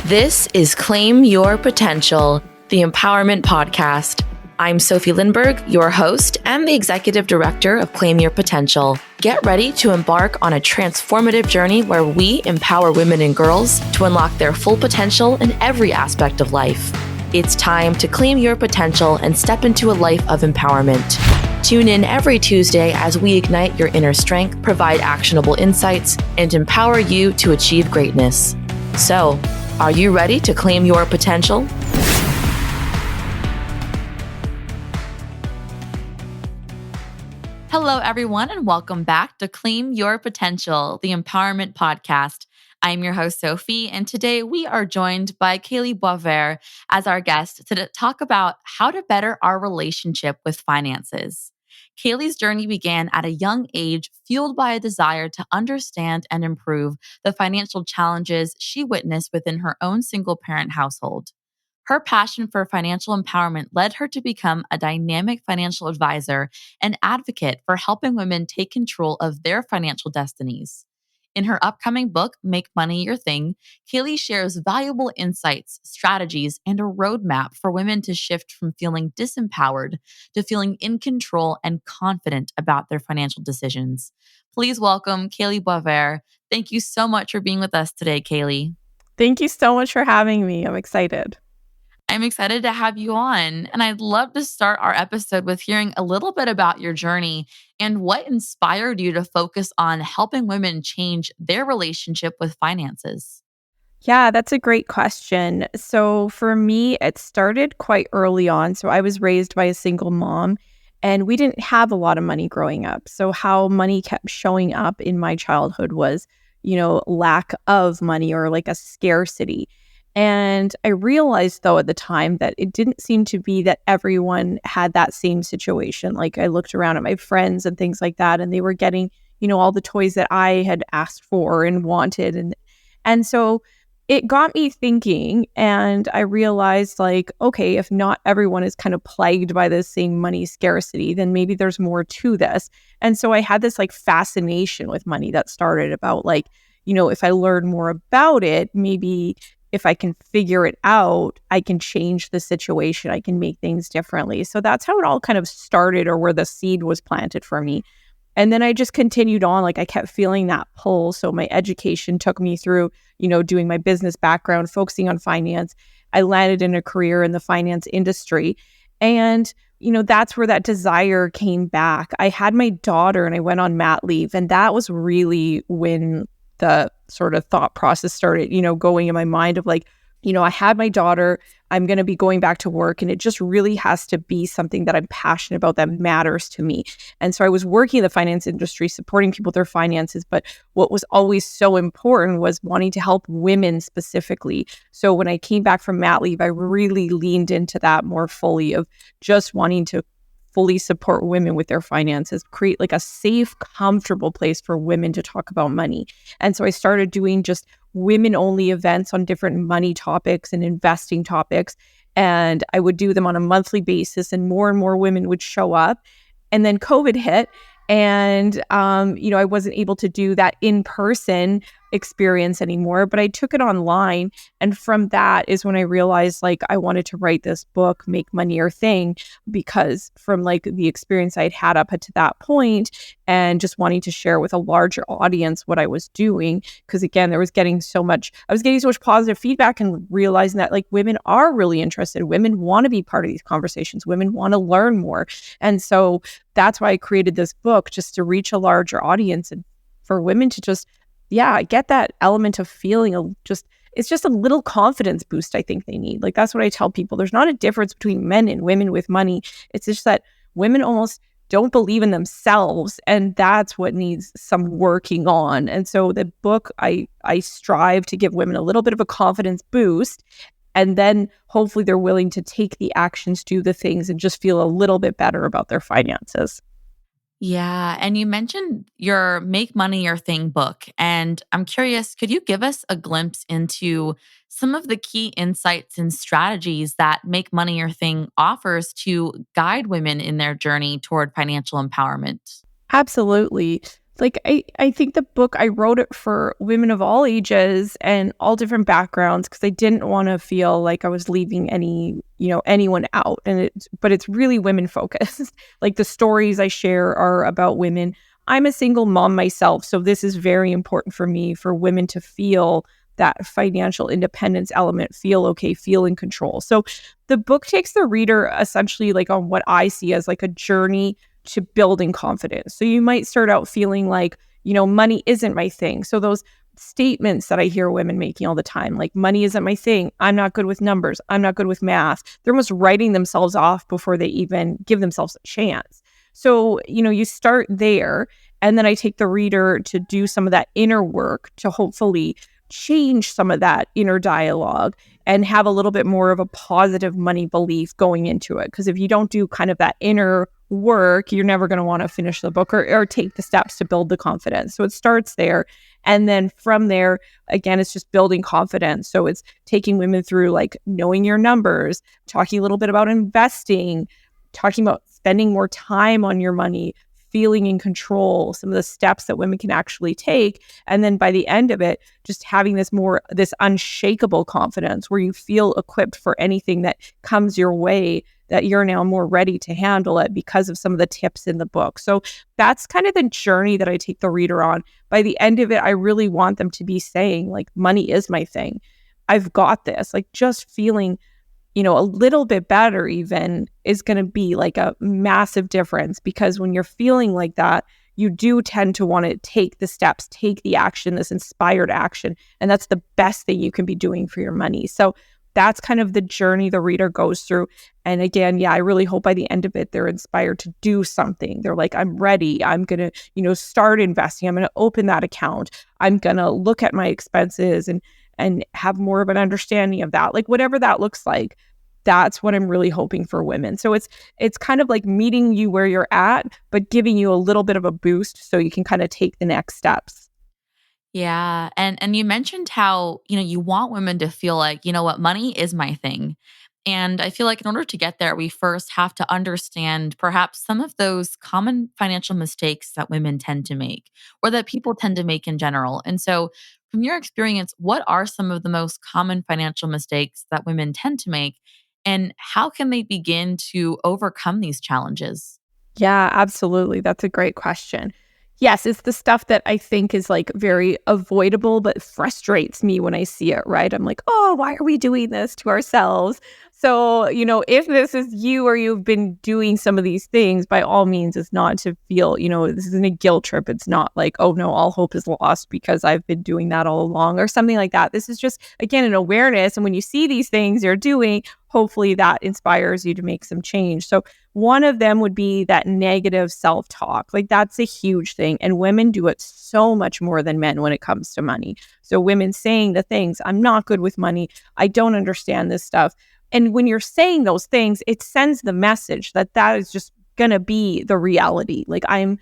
This is Claim Your Potential, the Empowerment Podcast. I'm Sofie Lindberg, your host and the Executive Director of Claim Your Potential. Get ready to embark on a transformative journey where we empower women and girls to unlock their full potential in every aspect of life. It's time to claim your potential and step into a life of empowerment. Tune in every Tuesday as we ignite your inner strength, provide actionable insights, and empower you to achieve greatness. So, are you ready to claim your potential? Hello, everyone, and welcome back to Claim Your Potential, the Empowerment Podcast. I'm your host, Sofie, and today we are joined by Kalee Boisvert as our guest to talk about how to better our relationship with finances. Kalee's journey began at a young age, fueled by a desire to understand and improve the financial challenges she witnessed within her own single-parent household. Her passion for financial empowerment led her to become a dynamic financial advisor and advocate for helping women take control of their financial destinies. In her upcoming book, Make Money Your Thing, Kalee shares valuable insights, strategies, and a roadmap for women to shift from feeling disempowered to feeling in control and confident about their financial decisions. Please welcome Kalee Boisvert. Thank you so much for being with us today, Kalee. Thank you so much for having me. I'm excited. I'm excited to have you on, and I'd love to start our episode with hearing a little bit about your journey and what inspired you to focus on helping women change their relationship with finances. Yeah, that's a great question. So for me, it started quite early on. So I was raised by a single mom, and we didn't have a lot of money growing up. So how money kept showing up in my childhood was, lack of money or like a scarcity. And I realized, though, at the time that it didn't seem to be that everyone had that same situation. Like I looked around at my friends and things like that, and they were getting, all the toys that I had asked for and wanted. And so it got me thinking, and I realized, like, okay, if not everyone is kind of plagued by this same money scarcity, then maybe there's more to this. And so I had this like fascination with money that started about like, if I learn more about it, maybe if I can figure it out, I can change the situation. I can make things differently. So that's how it all kind of started, or where the seed was planted for me. And then I just continued on. Like I kept feeling that pull. So my education took me through, doing my business background, focusing on finance. I landed in a career in the finance industry. And, that's where that desire came back. I had my daughter and I went on mat leave. And that was really when the sort of thought process started, going in my mind of like, I had my daughter, I'm going to be going back to work, and it just really has to be something that I'm passionate about, that matters to me. And so I was working in the finance industry, supporting people with their finances. But what was always so important was wanting to help women specifically. So when I came back from mat leave, I really leaned into that more fully, of just wanting to fully support women with their finances, create like a safe, comfortable place for women to talk about money. And so I started doing just women-only events on different money topics and investing topics. And I would do them on a monthly basis, and more women would show up. And then COVID hit, and I wasn't able to do that in-person experience anymore, but I took it online. And from that is when I realized like I wanted to write this book, Make Money Your Thing, because from like the experience I'd had up to that point, and just wanting to share with a larger audience what I was doing. Because again, I was getting so much positive feedback, and realizing that like women are really interested. Women want to be part of these conversations. Women want to learn more. And so that's why I created this book, just to reach a larger audience, and for women to just get that element of feeling it's just a little confidence boost I think they need. Like that's what I tell people. There's not a difference between men and women with money. It's just that women almost don't believe in themselves, and that's what needs some working on. And so the book, I strive to give women a little bit of a confidence boost, and then hopefully they're willing to take the actions, do the things, and just feel a little bit better about their finances. Yeah. And you mentioned your Make Money Your Thing book. And I'm curious, could you give us a glimpse into some of the key insights and strategies that Make Money Your Thing offers to guide women in their journey toward financial empowerment? Absolutely. Like, I think the book, I wrote it for women of all ages and all different backgrounds because I didn't want to feel like I was leaving anyone out. But it's really women focused. Like the stories I share are about women. I'm a single mom myself, so this is very important for me, for women to feel that financial independence element, feel okay, feel in control. So the book takes the reader essentially like on what I see as like a journey to building confidence. So you might start out feeling like, money isn't my thing. So those statements that I hear women making all the time, like money isn't my thing. I'm not good with numbers. I'm not good with math. They're almost writing themselves off before they even give themselves a chance. So, you start there. And then I take the reader to do some of that inner work to hopefully change some of that inner dialogue and have a little bit more of a positive money belief going into it. Because if you don't do kind of that inner work, you're never going to want to finish the book or take the steps to build the confidence. So it starts there. And then from there, again, it's just building confidence. So it's taking women through like knowing your numbers, talking a little bit about investing, talking about spending more time on your money, feeling in control, some of the steps that women can actually take. And then by the end of it, just having this unshakable confidence where you feel equipped for anything that comes your way, that you're now more ready to handle it because of some of the tips in the book. So that's kind of the journey that I take the reader on. By the end of it, I really want them to be saying like, money is my thing. I've got this. Like just feeling a little bit better even is going to be like a massive difference, because when you're feeling like that, you do tend to want to take the steps, take the action, this inspired action. And that's the best thing you can be doing for your money. So that's kind of the journey the reader goes through. And again, yeah, I really hope by the end of it, they're inspired to do something. They're like, I'm ready. I'm going to, start investing. I'm going to open that account. I'm going to look at my expenses and have more of an understanding of that. Like whatever that looks like, that's what I'm really hoping for women. So it's kind of like meeting you where you're at, but giving you a little bit of a boost so you can kind of take the next steps. Yeah. And you mentioned how, you want women to feel like, what, money is my thing. And I feel like in order to get there, we first have to understand perhaps some of those common financial mistakes that women tend to make or that people tend to make in general. And so, from your experience, what are some of the most common financial mistakes that women tend to make? And how can they begin to overcome these challenges? Yeah, absolutely. That's a great question. Yes, it's the stuff that I think is like very avoidable, but frustrates me when I see it, right? I'm like, oh, why are we doing this to ourselves? So, if this is you or you've been doing some of these things, by all means, it's not to feel, this isn't a guilt trip. It's not like, oh no, all hope is lost because I've been doing that all along or something like that. This is just, again, an awareness. And when you see these things you're doing, hopefully that inspires you to make some change. So one of them would be that negative self-talk. Like that's a huge thing. And women do it so much more than men when it comes to money. So women saying the things, I'm not good with money. I don't understand this stuff. And when you're saying those things, it sends the message that is just going to be the reality. Like I'm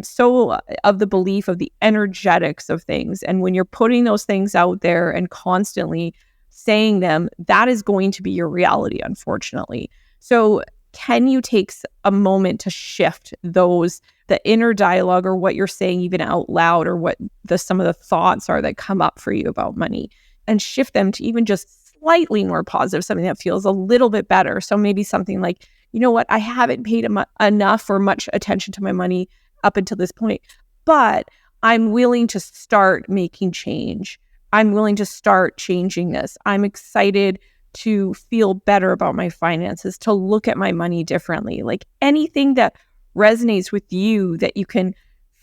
so of the belief of the energetics of things. And when you're putting those things out there and constantly saying them, that is going to be your reality, unfortunately. So can you take a moment to shift the inner dialogue or what you're saying even out loud, or what some of the thoughts are that come up for you about money, and shift them to even just slightly more positive, something that feels a little bit better. So maybe something like, you know what, I haven't paid enough or much attention to my money up until this point, but I'm willing to start making change. I'm willing to start changing this. I'm excited to feel better about my finances, to look at my money differently. Like anything that resonates with you, that you can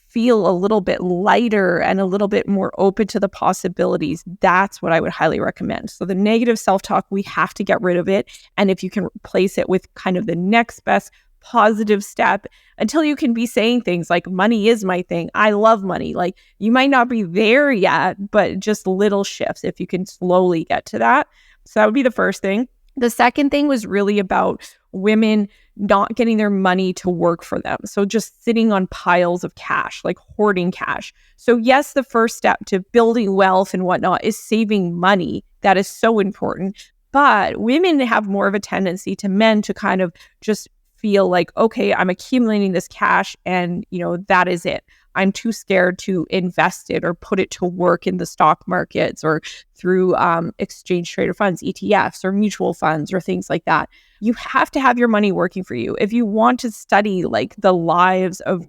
feel a little bit lighter and a little bit more open to the possibilities, that's what I would highly recommend. So the negative self-talk, we have to get rid of it. And if you can replace it with kind of the next best positive step, until you can be saying things like, money is my thing. I love money. Like you might not be there yet, but just little shifts if you can slowly get to that. So that would be the first thing. The second thing was really about women not getting their money to work for them. So just sitting on piles of cash, like hoarding cash. So yes, the first step to building wealth and whatnot is saving money. That is so important. But women have more of a tendency to men to kind of just feel like, okay, I'm accumulating this cash and, that is it. I'm too scared to invest it or put it to work in the stock markets or through exchange traded funds, ETFs, or mutual funds or things like that. You have to have your money working for you. If you want to study like the lives of,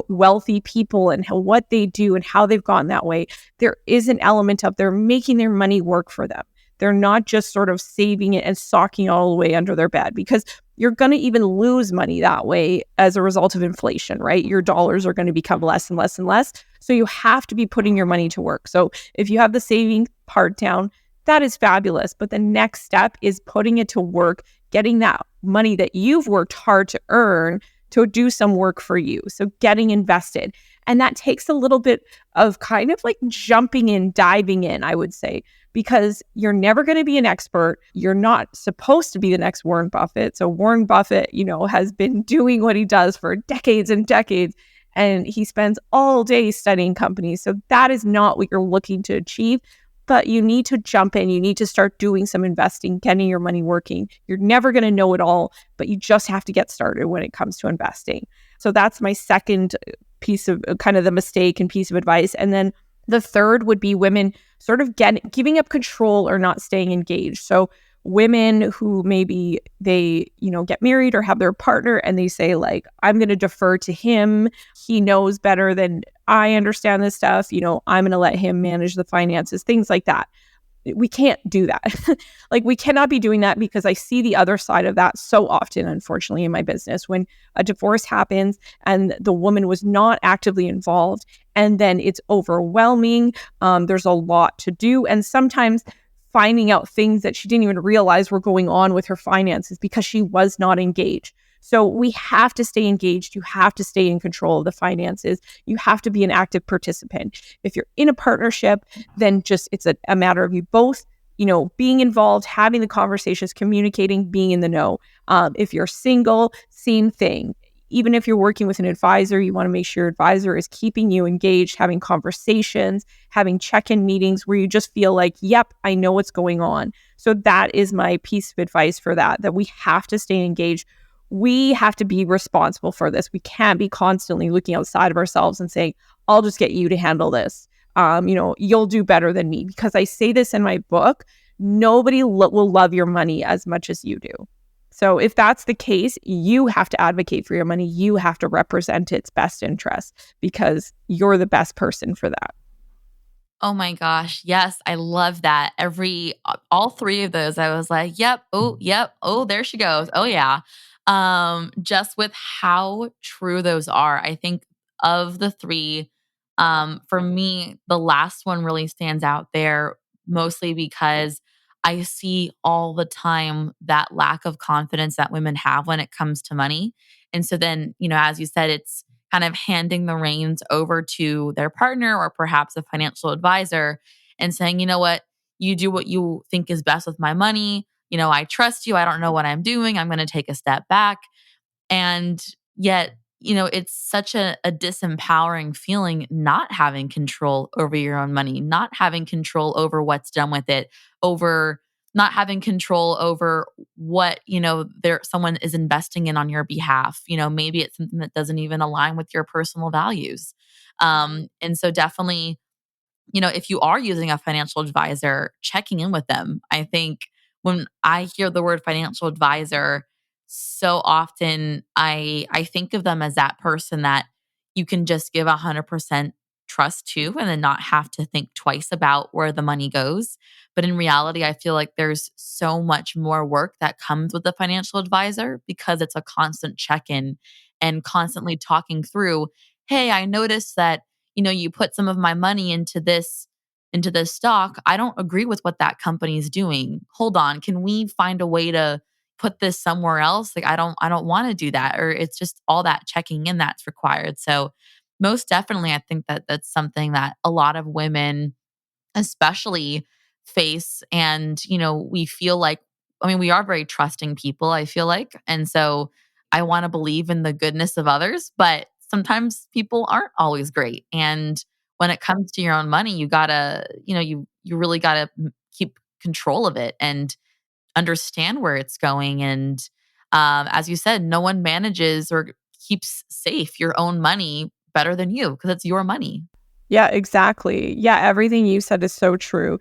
wealthy people and what they do and how they've gotten that way, there is an element of they're making their money work for them. They're not just sort of saving it and socking it all the way under their bed, because you're going to even lose money that way as a result of inflation, right? Your dollars are going to become less and less and less. So you have to be putting your money to work. So if you have the saving part down, that is fabulous. But the next step is putting it to work, getting that money that you've worked hard to earn to do some work for you. So getting invested. And that takes a little bit of kind of like jumping in, diving in, I would say, because you're never going to be an expert. You're not supposed to be the next Warren Buffett. So Warren Buffett, has been doing what he does for decades and decades, and he spends all day studying companies. So that is not what you're looking to achieve. But you need to jump in. You need to start doing some investing, getting your money working. You're never going to know it all, but you just have to get started when it comes to investing. So that's my second piece of kind of the mistake and piece of advice. And then the third would be women sort of giving up control or not staying engaged. So women who maybe they, get married or have their partner and they say like, I'm going to defer to him. He knows better than I understand this stuff. I'm going to let him manage the finances, things like that. We can't do that. Like we cannot be doing that, because I see the other side of that so often, unfortunately, in my business, when a divorce happens and the woman was not actively involved, and then it's overwhelming. There's a lot to do. And sometimes finding out things that she didn't even realize were going on with her finances because she was not engaged. So we have to stay engaged. You have to stay in control of the finances. You have to be an active participant. If you're in a partnership, then just it's a matter of you both, being involved, having the conversations, communicating, being in the know. If you're single, same thing. Even if you're working with an advisor, you want to make sure your advisor is keeping you engaged, having conversations, having check-in meetings where you just feel like, yep, I know what's going on. So that is my piece of advice for that we have to stay engaged. We have to be responsible for this. We can't be constantly looking outside of ourselves and saying, I'll just get you to handle this. You'll do better than me. Because I say this in my book, nobody will love your money as much as you do. So if that's the case, you have to advocate for your money. You have to represent its best interests, because you're the best person for that. Oh my gosh. Yes, I love that. All three of those, I was like, yep. Oh, there she goes. Oh yeah. Just with how true those are. I think of the three, for me, the last one really stands out there, mostly because I see all the time that lack of confidence that women have when it comes to money. And so then, as you said, it's kind of handing the reins over to their partner or perhaps a financial advisor and saying, you know what, you do what you think is best with my money. I trust you. I don't know what I'm doing. I'm going to take a step back. And yet, it's such a disempowering feeling not having control over your own money, not having control over what's done with it, over not having control over what, someone is investing in on your behalf. Maybe it's something that doesn't even align with your personal values. And so definitely, if you are using a financial advisor, checking in with them. I think when I hear the word financial advisor, so often I think of them as that person that you can just give 100% trust to and then not have to think twice about where the money goes. But in reality, I feel like there's so much more work that comes with a financial advisor, because it's a constant check-in and constantly talking through, hey, I noticed that you put some of my money into this stock. I don't agree with what that company is doing. Hold on, can we find a way to put this somewhere else? Like I don't want to do that. Or it's just all that checking in that's required. So most definitely I think that that's something that a lot of women especially face. And, we feel like, I mean, we are very trusting people, I feel like. And so I want to believe in the goodness of others, but sometimes people aren't always great. And when it comes to your own money, you gotta, you really gotta keep control of it and understand where it's going. And as you said, no one manages or keeps safe your own money better than you because it's your money. Yeah, exactly. Yeah, everything you said is so true.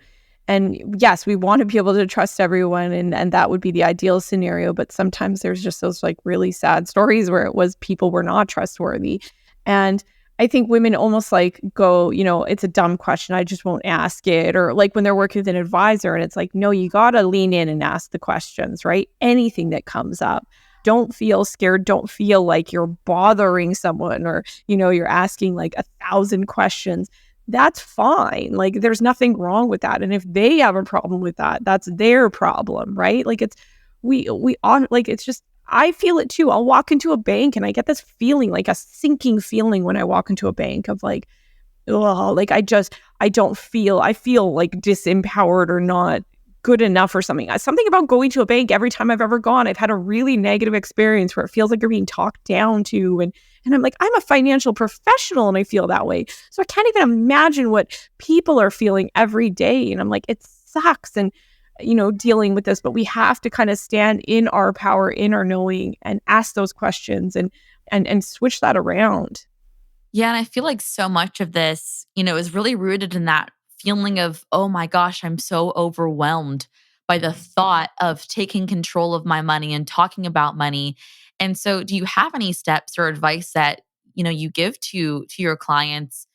And yes, we want to be able to trust everyone and that would be the ideal scenario, but sometimes there's just those like really sad stories where it was people were not trustworthy. And I think women almost like go, it's a dumb question, I just won't ask it. Or like when they're working with an advisor and it's like, no, you got to lean in and ask the questions, right? Anything that comes up. Don't feel scared. Don't feel like you're bothering someone or, you're asking like 1,000 questions. That's fine. Like there's nothing wrong with that. And if they have a problem with that, that's their problem, right? Like we on like it's just I feel it too. I'll walk into a bank and I get this feeling, like a sinking feeling when I walk into a bank of like, oh, like I feel like disempowered or not good enough or something. Something about going to a bank every time I've ever gone, I've had a really negative experience where it feels like you're being talked down to. And I'm like, I'm a financial professional and I feel that way. So I can't even imagine what people are feeling every day. And I'm like, it sucks. And, dealing with this, but we have to kind of stand in our power, in our knowing and ask those questions and switch that around. Yeah. And I feel like so much of this, is really rooted in that feeling of, oh my gosh, I'm so overwhelmed by the thought of taking control of my money and talking about money. And so do you have any steps or advice that, you give to your clients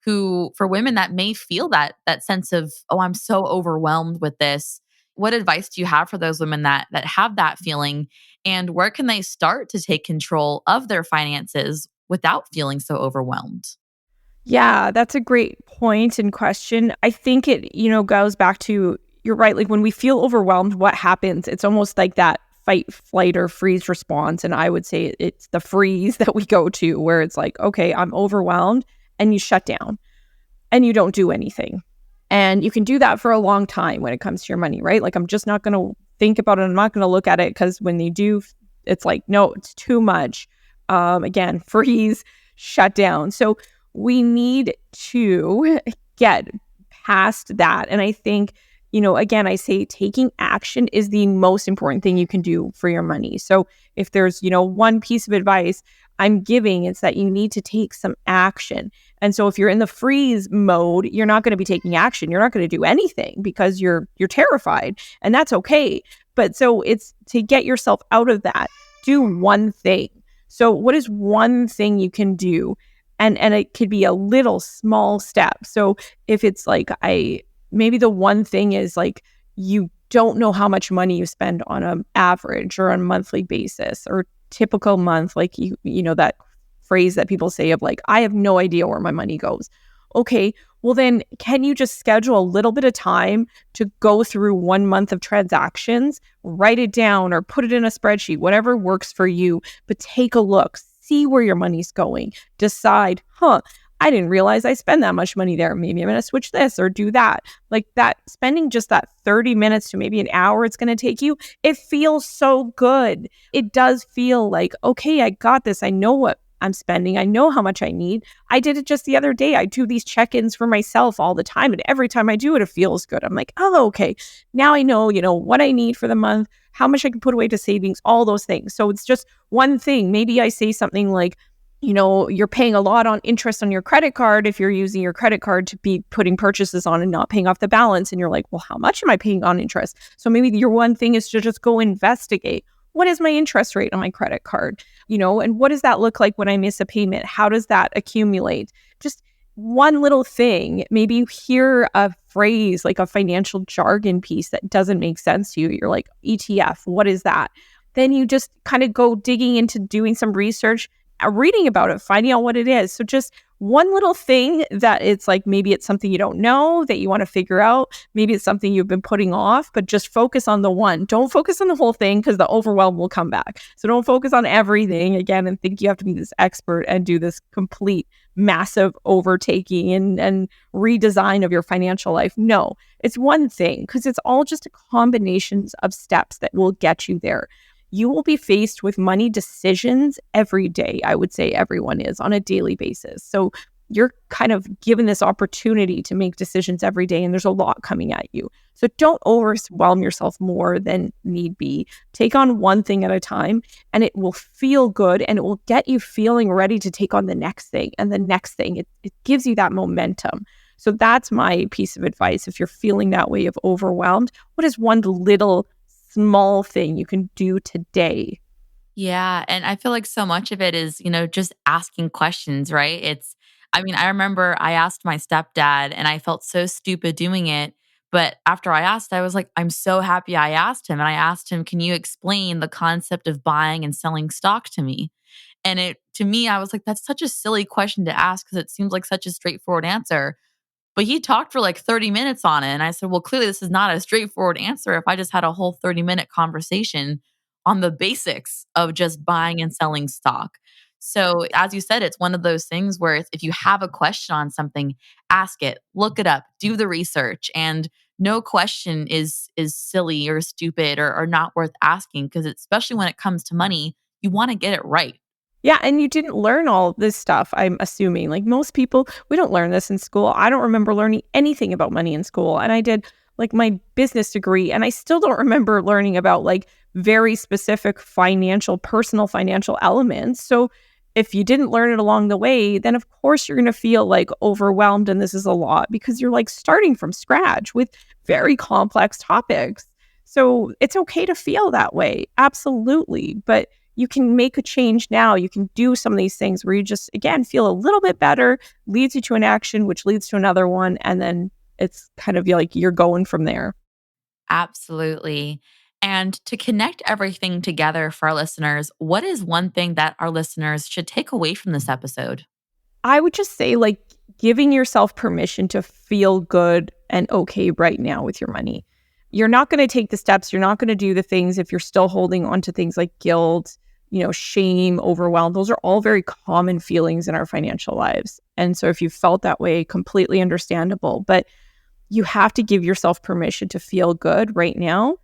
who, for women that may feel that sense of, oh, I'm so overwhelmed with this? What advice do you have for those women that have that feeling? And where can they start to take control of their finances without feeling so overwhelmed? Yeah, that's a great point and question. I think it, goes back to, you're right, like when we feel overwhelmed, what happens? It's almost like that fight, flight, or freeze response. And I would say it's the freeze that we go to where it's like, okay, I'm overwhelmed, and you shut down and you don't do anything. And you can do that for a long time when it comes to your money, right? Like, I'm just not going to think about it. I'm not going to look at it because when you do, it's like, no, it's too much. Again, freeze, shut down. So we need to get past that. And I think, again, I say taking action is the most important thing you can do for your money. So if there's, one piece of advice I'm giving, it's that you need to take some action. And so if you're in the freeze mode, you're not going to be taking action. You're not going to do anything because you're terrified, and that's okay. But so it's to get yourself out of that, do one thing. So what is one thing you can do? And it could be a little small step. So if it's like maybe the one thing is like you don't know how much money you spend on an average or on a monthly basis or typical month, like you know that phrase that people say of like, I have no idea where my money goes. Okay, well then can you just schedule a little bit of time to go through 1 month of transactions, write it down or put it in a spreadsheet, whatever works for you, but take a look, see where your money's going, decide, I didn't realize I spend that much money there. Maybe I'm going to switch this or do that. Like that, spending just that 30 minutes to maybe an hour it's going to take you, it feels so good. It does feel like, okay, I got this. I know what I'm spending. I know how much I need. I did it just the other day. I do these check-ins for myself all the time. And every time I do it, it feels good. I'm like, oh, okay. Now I know, what I need for the month, how much I can put away to savings, all those things. So it's just one thing. Maybe I say something like, you're paying a lot on interest on your credit card if you're using your credit card to be putting purchases on and not paying off the balance. And you're like, well, how much am I paying on interest? So maybe your one thing is to just go investigate. What is my interest rate on my credit card? And what does that look like when I miss a payment? How does that accumulate? Just one little thing. Maybe you hear a phrase like a financial jargon piece that doesn't make sense to you. You're like, ETF, what is that? Then you just kind of go digging into doing some research, reading about it, finding out what it is. So just one little thing that it's like, maybe it's something you don't know that you want to figure out. Maybe it's something you've been putting off, but just focus on the one. Don't focus on the whole thing because the overwhelm will come back. So don't focus on everything again and think you have to be this expert and do this complete massive overtaking and redesign of your financial life. No, it's one thing because it's all just a combinations of steps that will get you there. You will be faced with money decisions every day. I would say everyone is on a daily basis. So you're kind of given this opportunity to make decisions every day, and there's a lot coming at you. So don't overwhelm yourself more than need be. Take on one thing at a time, and it will feel good, and it will get you feeling ready to take on the next thing and the next thing. It gives you that momentum. So that's my piece of advice. If you're feeling that way of overwhelmed, what is one little small thing you can do today? Yeah. And I feel like so much of it is, just asking questions, right? I remember I asked my stepdad and I felt so stupid doing it. But after I asked, I was like, I'm so happy I asked him. And I asked him, can you explain the concept of buying and selling stock to me? And to me, I was like, that's such a silly question to ask because it seems like such a straightforward answer. But he talked for like 30 minutes on it. And I said, well, clearly this is not a straightforward answer if I just had a whole 30-minute conversation on the basics of just buying and selling stock. So, as you said, it's one of those things where if you have a question on something, ask it, look it up, do the research. And no question is silly or stupid or not worth asking because especially when it comes to money, you want to get it right. Yeah, and you didn't learn all this stuff, I'm assuming. Like most people, we don't learn this in school. I don't remember learning anything about money in school. And I did like my business degree, and I still don't remember learning about like very specific personal financial elements. So if you didn't learn it along the way, then of course you're going to feel like overwhelmed and this is a lot because you're like starting from scratch with very complex topics. So it's okay to feel that way. Absolutely. But you can make a change now. You can do some of these things where you just, again, feel a little bit better, leads you to an action, which leads to another one. And then it's kind of like you're going from there. Absolutely. And to connect everything together for our listeners, what is one thing that our listeners should take away from this episode? I would just say, like, giving yourself permission to feel good and okay right now with your money. You're not going to take the steps. You're not going to do the things if you're still holding on to things like guilt, shame, overwhelm. Those are all very common feelings in our financial lives. And so if you felt that way, completely understandable. But you have to give yourself permission to feel good right now,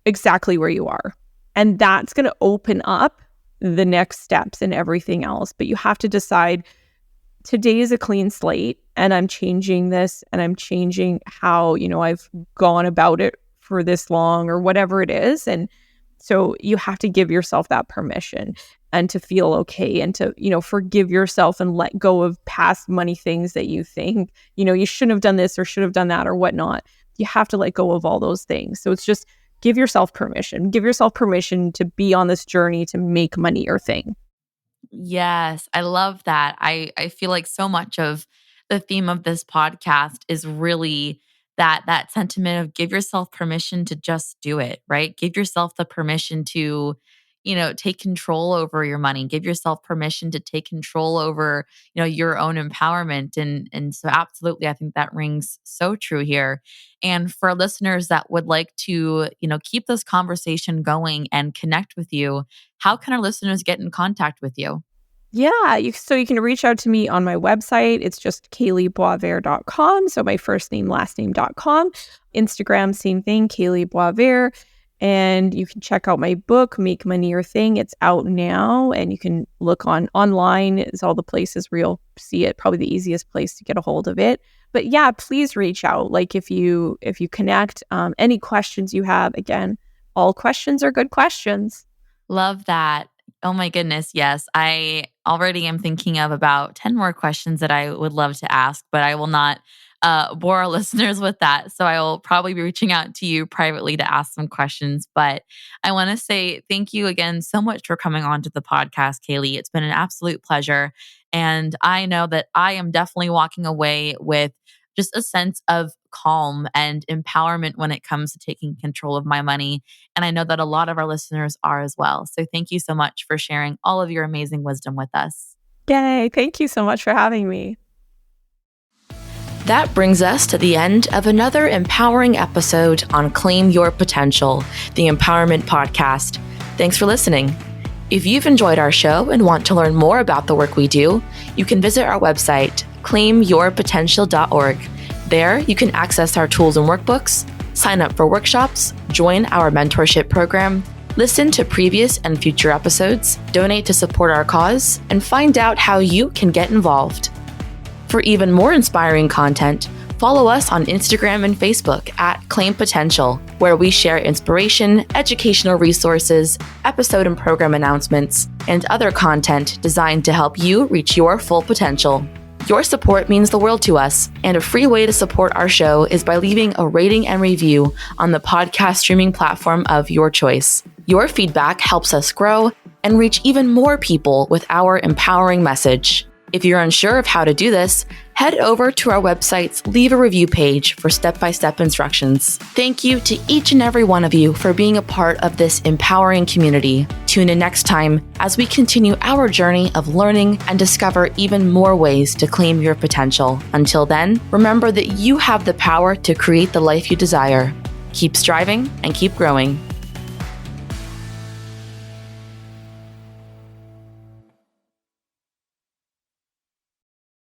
exactly where you are. And that's going to open up the next steps and everything else. But you have to decide, today is a clean slate and I'm changing this and I'm changing how, I've gone about it for this long or whatever it is. And so you have to give yourself that permission and to feel okay and to, forgive yourself and let go of past money things that you think, you shouldn't have done this or should have done that or whatnot. You have to let go of all those things. So it's just give yourself permission. Give yourself permission to be on this journey to make money your thing. Yes, I love that. I feel like so much of the theme of this podcast is really that sentiment of give yourself permission to just do it, right? Give yourself the permission to, take control over your money. Give yourself permission to take control over, your own empowerment. And so absolutely, I think that rings so true here. And for listeners that would like to, keep this conversation going and connect with you, how can our listeners get in contact with you? Yeah, so you can reach out to me on my website. It's just kaleeboisvert.com. So my first name, last name.com. Instagram, same thing, Kalee Boisvert. And you can check out my book, Make Money Your Thing. It's out now, and you can look online. It's all the places where you'll see it. Probably the easiest place to get a hold of it. But yeah, please reach out. Like if you connect, any questions you have, again, all questions are good questions. Love that. Oh my goodness. Yes. I already am thinking of about 10 more questions that I would love to ask, but I will not bore our listeners with that. So I will probably be reaching out to you privately to ask some questions. But I want to say thank you again so much for coming on to the podcast, Kalee. It's been an absolute pleasure. And I know that I am definitely walking away with just a sense of calm and empowerment when it comes to taking control of my money. And I know that a lot of our listeners are as well. So thank you so much for sharing all of your amazing wisdom with us. Yay. Thank you so much for having me. That brings us to the end of another empowering episode on Claim Your Potential, the Empowerment Podcast. Thanks for listening. If you've enjoyed our show and want to learn more about the work we do, you can visit our website, claimyourpotential.org. There, you can access our tools and workbooks, sign up for workshops, join our mentorship program, listen to previous and future episodes, donate to support our cause, and find out how you can get involved. For even more inspiring content, follow us on Instagram and Facebook at Claim Potential, where we share inspiration, educational resources, episode and program announcements, and other content designed to help you reach your full potential. Your support means the world to us, and a free way to support our show is by leaving a rating and review on the podcast streaming platform of your choice. Your feedback helps us grow and reach even more people with our empowering message. If you're unsure of how to do this, head over to our website's Leave a Review page for step-by-step instructions. Thank you to each and every one of you for being a part of this empowering community. Tune in next time as we continue our journey of learning and discover even more ways to claim your potential. Until then, remember that you have the power to create the life you desire. Keep striving and keep growing.